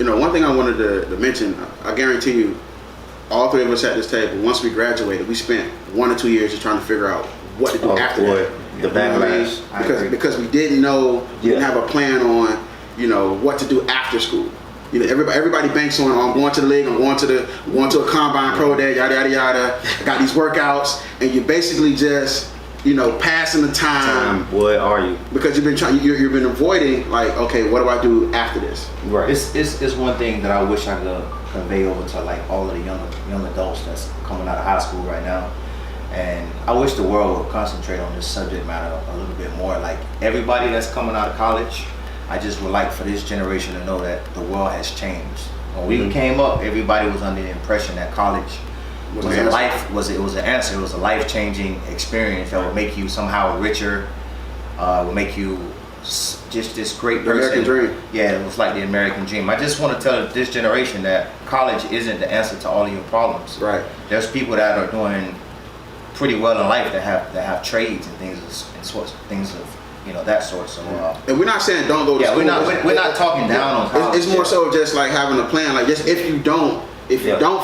one thing I wanted to mention, I guarantee you, all three of us at this table, once we graduated, we spent 1 or 2 years just trying to figure out what to do after that. The backlash. Because we didn't know, we didn't have a plan on, what to do after school. Everybody banks on, I'm going to the league, I'm going to a combine, pro day, yada yada yada. I got these workouts, and you're basically just, passing the time. What are you? Because you've been avoiding, like, okay, what do I do after this? Right. It's one thing that I wish I could convey over to like all of the young adults that's coming out of high school right now. And I wish the world would concentrate on this subject matter a little bit more. Like everybody that's coming out of college, I just would like for this generation to know that the world has changed. When we came up, everybody was under the impression that college was an answer. It was a life-changing experience that would make you somehow richer, would make you just this great person. The American dream. Yeah, it was like the American dream. I just want to tell this generation that college isn't the answer to all of your problems. Right. There's people that are doing pretty well in life that have trades and things of that sort. So and we're not saying don't go to school. We're not talking down on college. It's more so just like having a plan. Like just if you don't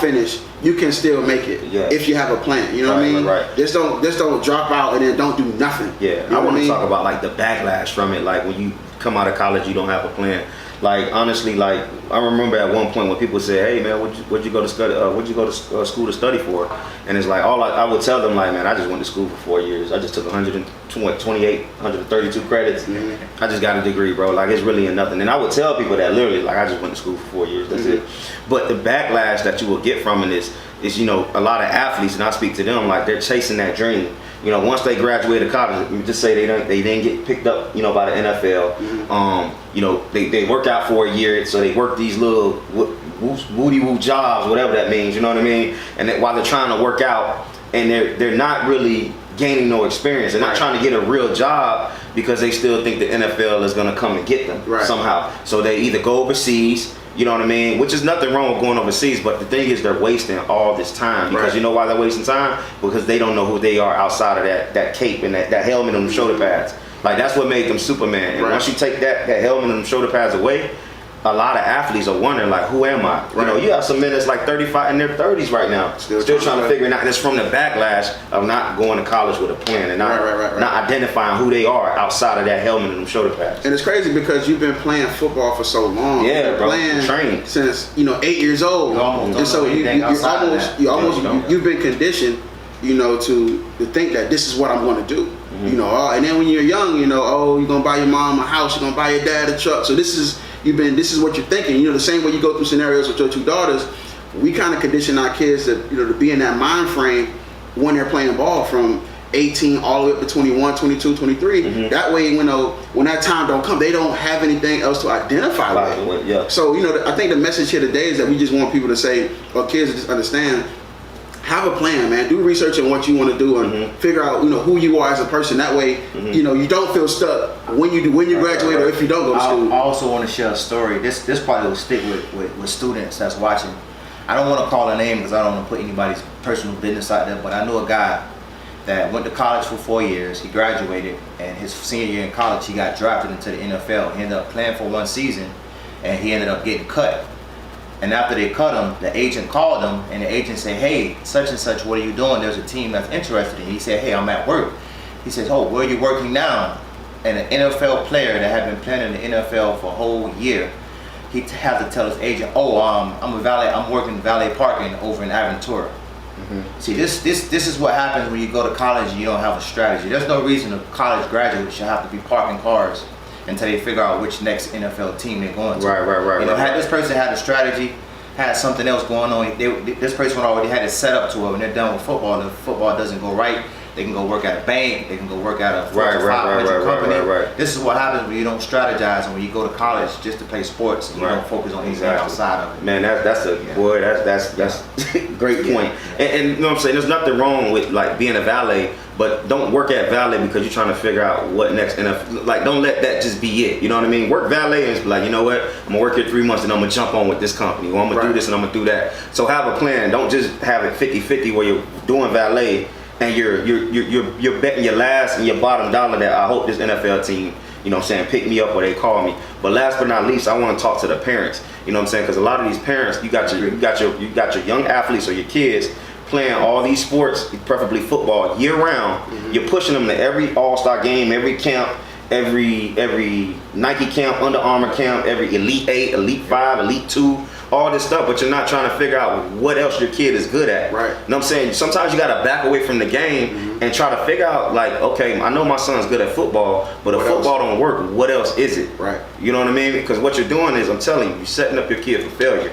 finish, you can still make it. Yeah. If you have a plan, you know what I mean? Right. Just don't drop out and then don't do nothing. Yeah. I want to talk about like the backlash from it. Like when you come out of college, you don't have a plan. Like honestly, like I remember at one point when people said, "Hey man, what'd you go to study? What'd you go to school to study for?" And it's like I would tell them like, "Man, I just went to school for 4 years. I just took 132 credits. I just got a degree, bro. Like it's really nothing." And I would tell people that literally, like I just went to school for 4 years. That's it. But the backlash that you will get from it is a lot of athletes, and I speak to them like they're chasing that dream. Once they graduated college, just say they didn't get picked up, by the NFL. They work out for a year, so they work these little woody woo jobs, whatever that means. You know what I mean? And while they're trying to work out, and they're not really gaining no experience. They're not trying to get a real job because they still think the NFL is gonna come and get them somehow. So they either go overseas. You know what I mean? Which is nothing wrong with going overseas, but the thing is they're wasting all this time because you know why they're wasting time? Because they don't know who they are outside of that cape and that helmet and them shoulder pads. Like that's what made them Superman. And once you take that helmet and them shoulder pads away, a lot of athletes are wondering like, who am I? You have some men that's like 35 in their 30s right now, still trying to figure it out. And it's from the backlash of not going to college with a plan and not identifying who they are outside of that helmet and them shoulder pads. And it's crazy because you've been playing football for so long. Yeah, you've been playing since 8 years old. And so you've been conditioned, to think that this is what I'm going to do. And then when you're young, you're gonna buy your mom a house, you're gonna buy your dad a truck. So this is what you're thinking. The same way you go through scenarios with your two daughters, we kind of condition our kids to be in that mind frame when they're playing ball from 18 all the way up to 21, 22, 23. That way, when that time don't come, they don't have anything else to identify with. Yeah. So, I think the message here today is that we just want people to say, or kids to just understand, have a plan, man. Do research on what you want to do and figure out, who you are as a person. That way, you don't feel stuck when you graduate or if you don't go to school. I also want to share a story. This probably will stick with students that's watching. I don't want to call a name because I don't want to put anybody's personal business out there, but I know a guy that went to college for 4 years. He graduated, and his senior year in college, he got drafted into the NFL. He ended up playing for 1 season, and he ended up getting cut. And after they cut him, the agent called him, and the agent said, "Hey, such and such, what are you doing? There's a team that's interested in you." He said, "Hey, I'm at work." He says, "Oh, where are you working now?" And an NFL player that had been playing in the NFL for a whole year, he had to tell his agent, "Oh, I'm working valet parking over in Aventura." See, this is what happens when you go to college and you don't have a strategy. There's no reason a college graduate should have to be parking cars until they figure out which next NFL team they're going to. Right. Had this person had a strategy, had something else going on, this person already had it set up to it. When they're done with football, if football doesn't go right, they can go work at a bank, they can go work at a 500 company. This is what happens when you don't strategize and when you go to college just to play sports and you don't focus on anything outside of it. Man, that's a great point. And you know what I'm saying? There's nothing wrong with like being a valet, but don't work at valet because you're trying to figure out what next NFL. Like, don't let that just be it. You know what I mean? Work valet and be like, you know what? I'm gonna work here 3 months and I'm gonna jump on with this company, or I'm gonna do this and I'm gonna do that. So have a plan. Don't just have it 50-50 where you're doing valet and you're betting your last and your bottom dollar that I hope this NFL team you know what I'm saying, pick me up or they call me. But last but not least, I want to talk to the parents. You know what I'm saying? Because a lot of these parents, you got your young athletes or your kids playing all these sports, preferably football, year round. Mm-hmm. You're pushing them to every All-Star game, every camp, every Nike camp, Under Armour camp, every Elite 8, Elite 5, Elite 2, all this stuff, but you're not trying to figure out what else your kid is good at. Right. You know what I'm saying? Sometimes you got to back away from the game and try to figure out, like, okay, I know my son's good at football, but if football don't work, what else is it? Right. You know what I mean? Because what you're doing is, I'm telling you, you're setting up your kid for failure.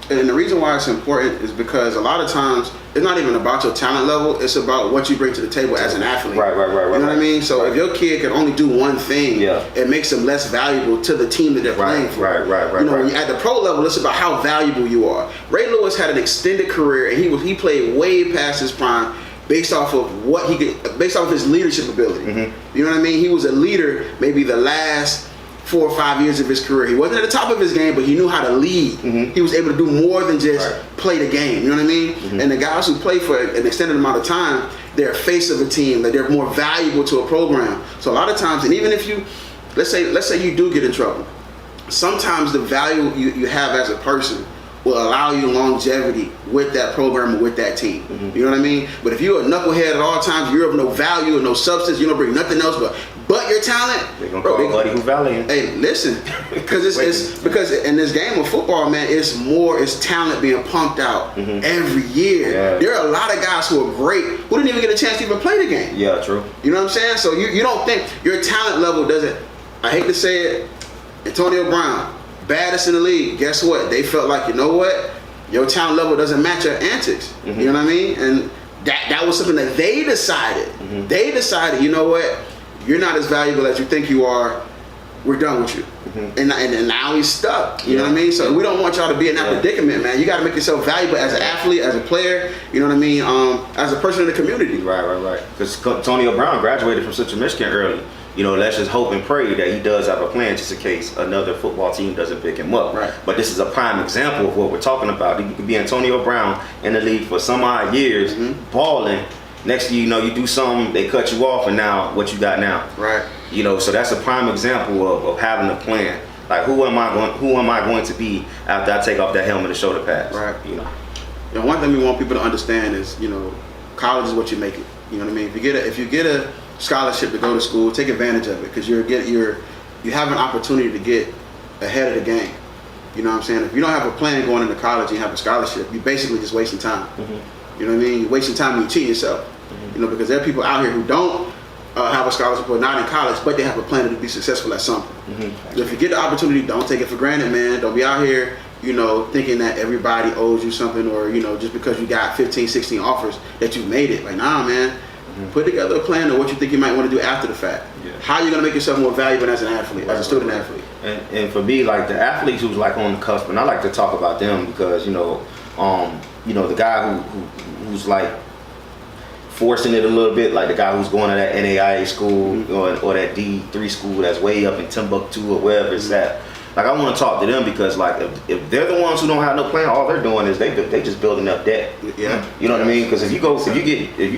And the reason why it's important is because a lot of times it's not even about your talent level, it's about what you bring to the table as an athlete. Right. You know what I mean? So if your kid can only do one thing, it makes them less valuable to the team that they're playing for. Right. You know, when you're at the pro level, it's about how valuable you are. Ray Lewis had an extended career, and he played way past his prime based off of what he could, based off of his leadership ability. Mm-hmm. You know what I mean? He was a leader maybe the last 4 or 5 years of his career. He wasn't at the top of his game, but he knew how to lead. Mm-hmm. He was able to do more than just play the game. You know what I mean? Mm-hmm. And the guys who play for an extended amount of time, they're a face of a team, that they're more valuable to a program. So a lot of times, and even if you, let's say you do get in trouble, sometimes the value you have as a person will allow you longevity with that program or with that team. Mm-hmm. You know what I mean? But if you're a knucklehead at all times, you're of no value or no substance, you don't bring nothing else but your talent. They're gonna call Buddy who value. Hey, listen, because it's because in this game of football, man, it's talent being pumped out every year. Yeah. There are a lot of guys who are great who didn't even get a chance to even play the game. Yeah, true. You know what I'm saying? So you don't think your talent level doesn't, I hate to say it, Antonio Brown, baddest in the league. Guess what? They felt like, you know what? Your talent level doesn't match your antics. Mm-hmm. You know what I mean? And that was something that they decided. Mm-hmm. They decided, you know what? You're not as valuable as you think you are. We're done with you. Mm-hmm. And now he's stuck. You know what I mean? So we don't want y'all to be in that predicament, man. You got to make yourself valuable as an athlete, as a player. You know what I mean? As a person in the community. Right. Because Antonio Brown graduated from Central Michigan early. You know, let's just hope and pray that he does have a plan just in case another football team doesn't pick him up. Right. But this is a prime example of what we're talking about. You could be Antonio Brown in the league for some odd years, balling. Next thing you know, you do something, they cut you off, and now what you got now? Right. You know, so that's a prime example of having a plan. Like, who am I going to be after I take off that helmet and shoulder pads? Right. You know. You know, one thing we want people to understand is, you know, college is what you make it. You know what I mean? If you get a scholarship to go to school, take advantage of it, because you have an opportunity to get ahead of the game. You know what I'm saying? If you don't have a plan going into college and you have a scholarship, you're basically just wasting time. Mm-hmm. You know what I mean? You're wasting time and you cheat yourself. Mm-hmm. You know, because there are people out here who don't have a scholarship or not in college, but they have a plan to be successful at something. Mm-hmm. So if you get the opportunity, don't take it for granted, man. Don't be out here, you know, thinking that everybody owes you something, or, you know, just because you got 15, 16 offers that you made it. Like, nah, man. Put together a plan of what you think you might want to do after the fact. Yeah. How you're gonna make yourself more valuable as an athlete, as a student athlete. And for me, like the athletes who's like on the cusp, and I like to talk about them because, you know, the guy who's like forcing it a little bit, like the guy who's going to that NAIA school or that D3 school that's way up in Timbuktu or wherever it's at. Like, I want to talk to them because, like, if they're the ones who don't have no plan, all they're doing is they just building up debt. Yeah. You know what I mean? Because if you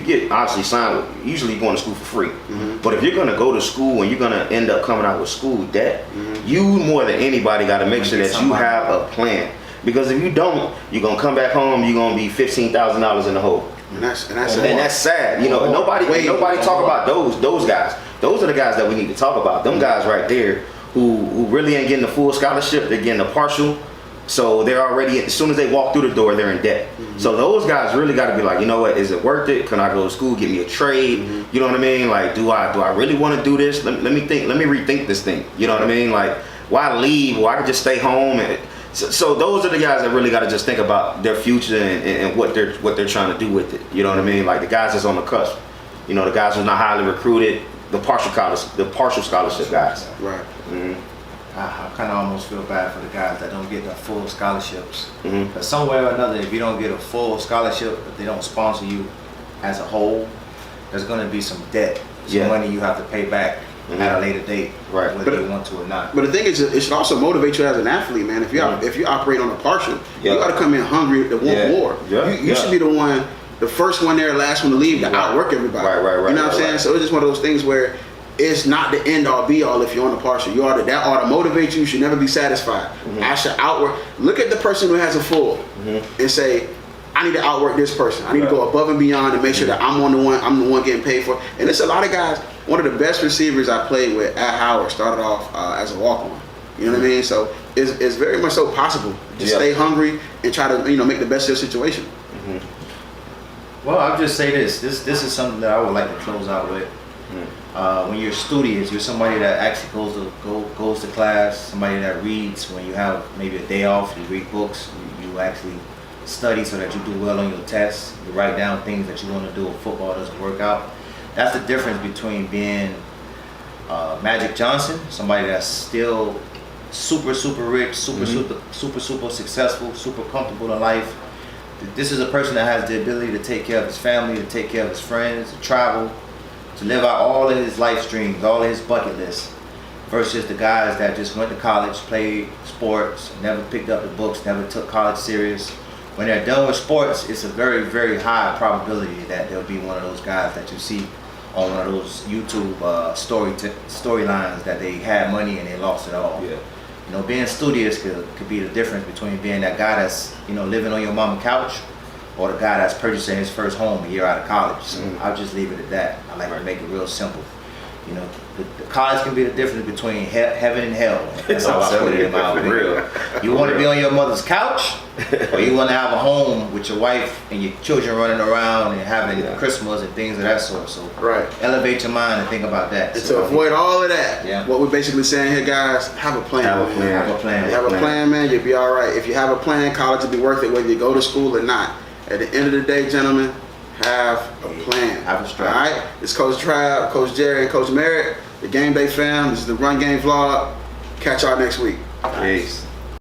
get obviously signed, usually you're going to school for free. Mm-hmm. But if you're going to go to school and you're going to end up coming out with school debt, you more than anybody got to make sure that you have a plan. Because if you don't, you're going to come back home, you're going to be $15,000 in the hole. And that's sad. You know, nobody talk about those guys. Those are the guys that we need to talk about. Them guys right there. Who really ain't getting the full scholarship, they're getting a partial. So they're already, as soon as they walk through the door, they're in debt. Mm-hmm. So those guys really got to be like, you know what, is it worth it? Can I go to school, get me a trade? Mm-hmm. You know what I mean? Like, do I really want to do this? Let me rethink this thing. You know what I mean? Like, why leave? Well, I could just stay home. And so those are the guys that really got to just think about their future and what they're trying to do with it. You know what I mean? Like the guys that's on the cusp. You know, the guys who's not highly recruited. The partial scholarship guys. Right. Mm-hmm. I kind of almost feel bad for the guys that don't get the full scholarships. Mm-hmm. Because somewhere or another, if you don't get a full scholarship, if they don't sponsor you as a whole, there's going to be some debt, some money you have to pay back at a later date, right? Whether you want to or not. But the thing is, it should also motivate you as an athlete, man. If you operate on a partial, you got to come in hungry to want more. Yeah. You should be the one. The first one there, last one to leave, to outwork everybody. Right. You know what I'm saying? So it's just one of those things where it's not the end all be all if you're on the partial. That ought to motivate you. You should never be satisfied. I should outwork. Look at the person who has a full and say, I need to outwork this person. I need to go above and beyond and make sure that I'm the one getting paid for. And it's a lot of guys. One of the best receivers I played with at Howard started off as a walk-on. You know what I mean? So it's very much so possible. Just stay hungry and try to make the best of your situation. Well, I'll just say this is something that I would like to close out with. When you're studious, you're somebody that actually goes to class, somebody that reads. When you have maybe a day off, you read books, you actually study so that you do well on your tests. You write down things that you want to do if football doesn't work out. That's the difference between being Magic Johnson, somebody that's still super rich, super successful, super comfortable in life. This is a person that has the ability to take care of his family, to take care of his friends, to travel, to live out all of his life streams, all of his bucket lists, versus the guys that just went to college, played sports, never picked up the books, never took college serious. When they're done with sports, it's a very high probability that they'll be one of those guys that you see on one of those YouTube storylines that they had money and they lost it all. Yeah. Being studious could be the difference between being that guy that's living on your mama's couch, or the guy that's purchasing his first home a year out of college. So I'll just leave it at that. I like to make it real simple. The college can be the difference between heaven and hell. That's how I put it in my opinion. You want to be on your mother's couch, or you want to have a home with your wife and your children running around and having Christmas and things of that sort. So elevate your mind and think about that. And to avoid all of that, what we're basically saying here, guys, have a plan. Have a plan. Have a plan, man. You'll be all right. If you have a plan, college will be worth it whether you go to school or not. At the end of the day, gentlemen, have a plan. Have a strategy. All right? It's Coach Trav, Coach Jerry, and Coach Merritt, the Game Day fam. This is the Run Game Vlog. Catch y'all next week. Peace.